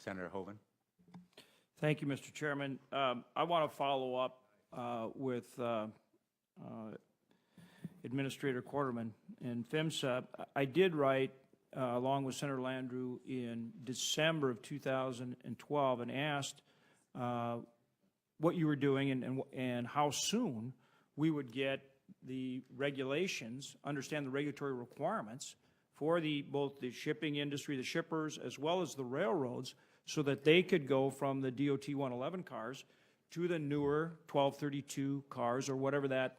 Senator Hoeven. Thank you, Mr. Chairman. I want to follow up with Administrator Quarterman and PHMSA. I did write, along with Senator Landrieu, in December of 2012 and asked what you were doing and how soon we would get the regulations, understand the regulatory requirements for both the shipping industry, the shippers, as well as the railroads, so that they could go from the DOT 111 cars to the newer 1232 cars, or whatever that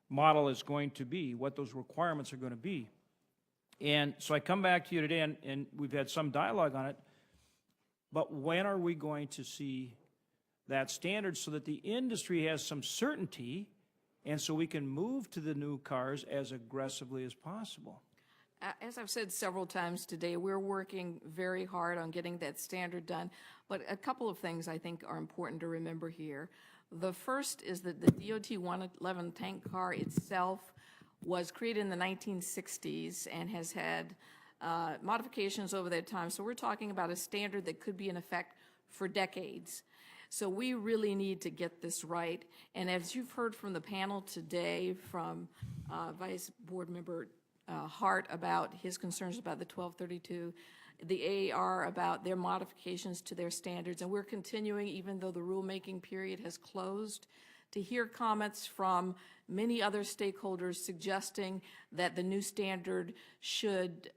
model is going to be, what those requirements are going to be. And so I come back to you today, and we've had some dialogue on it, but when are we going to see that standard so that the industry has some certainty and so we can move to the new cars as aggressively as possible? As I've said several times today, we're working very hard on getting that standard done. But a couple of things I think are important to remember here. The first is that the DOT 111 tank car itself was created in the 1960s and has had modifications over that time. So we're talking about a standard that could be in effect for decades. So we really need to get this right. And as you've heard from the panel today, from Vice Board Member Hart about his concerns about the 1232, the AAR about their modifications to their standards, and we're continuing, even though the rulemaking period has closed, to hear comments from many other stakeholders suggesting that the new standard should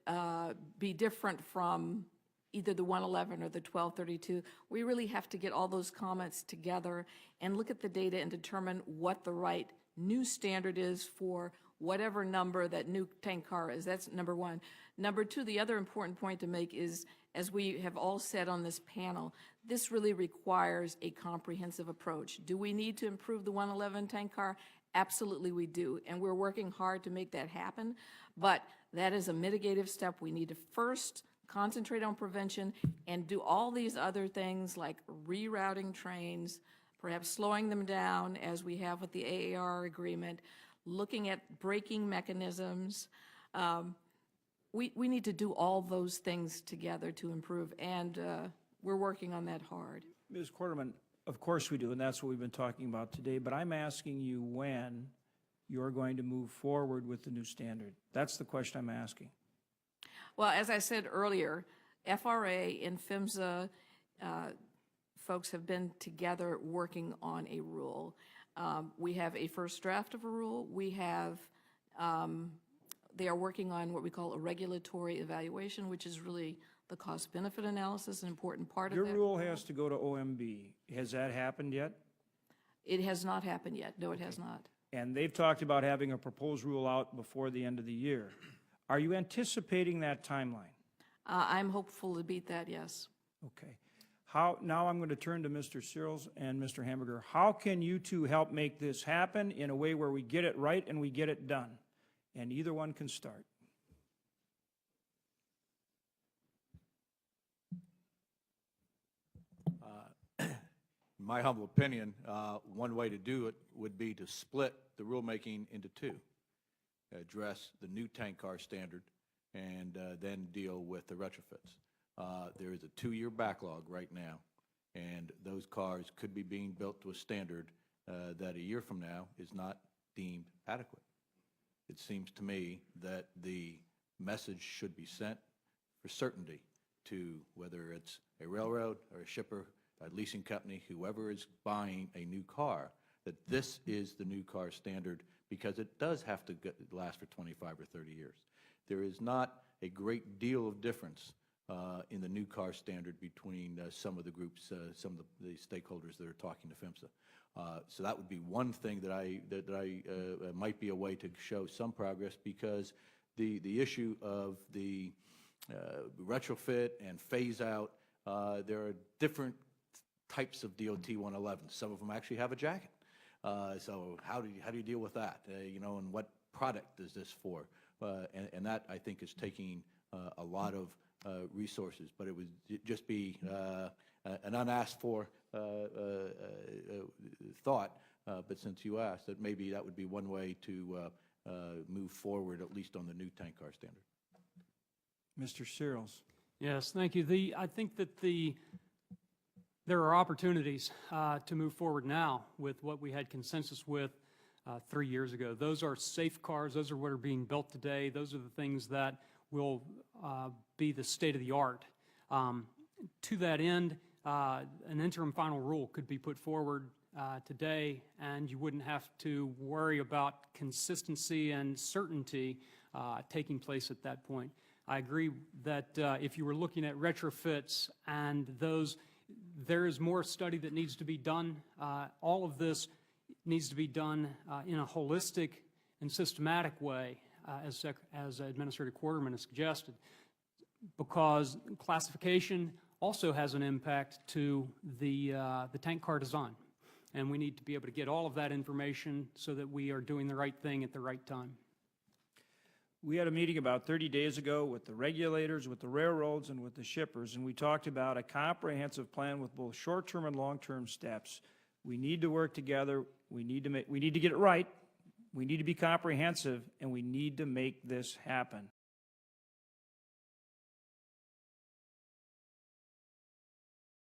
be different from either the 111 or the 1232. We really have to get all those comments together and look at the data and determine what the right new standard is for whatever number that new tank car is. That's number one. Number two, the other important point to make is, as we have all said on this panel, this really requires a comprehensive approach. Do we need to improve the 111 tank car? Absolutely we do, and we're working hard to make that happen, but that is a mitigative step. We need to first concentrate on prevention and do all these other things like rerouting trains, perhaps slowing them down as we have with the AAR agreement, looking at braking mechanisms. We need to do all those things together to improve, and we're working on that hard. Ms. Quarterman, of course we do, and that's what we've been talking about today, but I'm asking you when you're going to move forward with the new standard. That's the question I'm asking. Well, as I said earlier, FRA and PHMSA folks have been together working on a rule. We have a first draft of a rule. We have, they are working on what we call a regulatory evaluation, which is really the cost-benefit analysis, an important part of that. Your rule has to go to OMB. Has that happened yet? It has not happened yet. No, it has not. And they've talked about having a proposed rule out before the end of the year. Are you anticipating that timeline? I'm hopeful to beat that, yes. Okay. Now I'm going to turn to Mr. Searles and Mr. Hamburger. How can you two help make this happen in a way where we get it right and we get it done? And either one can start. In my humble opinion, one way to do it would be to split the rulemaking into two. Address the new tank car standard and then deal with the retrofits. There is a 2-year backlog right now, and those cars could be being built to a standard that a year from now is not deemed adequate. It seems to me that the message should be sent for certainty to whether it's a railroad or a shipper, a leasing company, whoever is buying a new car, that this is the new car standard, because it does have to last for 25 or 30 years. There is not a great deal of difference in the new car standard between some of the groups, some of the stakeholders that are talking to PHMSA. So that would be one thing that I might be a way to show some progress, because the issue of the retrofit and phase out, there are different types of DOT 111s. Some of them actually have a jacket. So how do you deal with that? You know, and what product is this for? And that, I think, is taking a lot of resources, but it would just be an unasked for thought. But since you asked, that maybe that would be one way to move forward, at least on the new tank car standard. Mr. Searles. Yes, thank you. I think that the There are opportunities to move forward now with what we had consensus with 3 years ago. Those are safe cars. Those are what are being built today. Those are the things that will be the state of the art. To that end, an interim final rule could be put forward today, and you wouldn't have to worry about consistency and certainty taking place at that point. I agree that if you were looking at retrofits and those, there is more study that needs to be done. All of this needs to be done in a holistic and systematic way, as Administrator Quarterman has suggested, because classification also has an impact to the tank car design. And we need to be able to get all of that information so that we are doing the right thing at the right time. We had a meeting about 30 days ago with the regulators, with the railroads, and with the shippers, and we talked about a comprehensive plan with both short-term and long-term steps. We need to work together. We need to get it right. We need to be comprehensive, and we need to make this happen.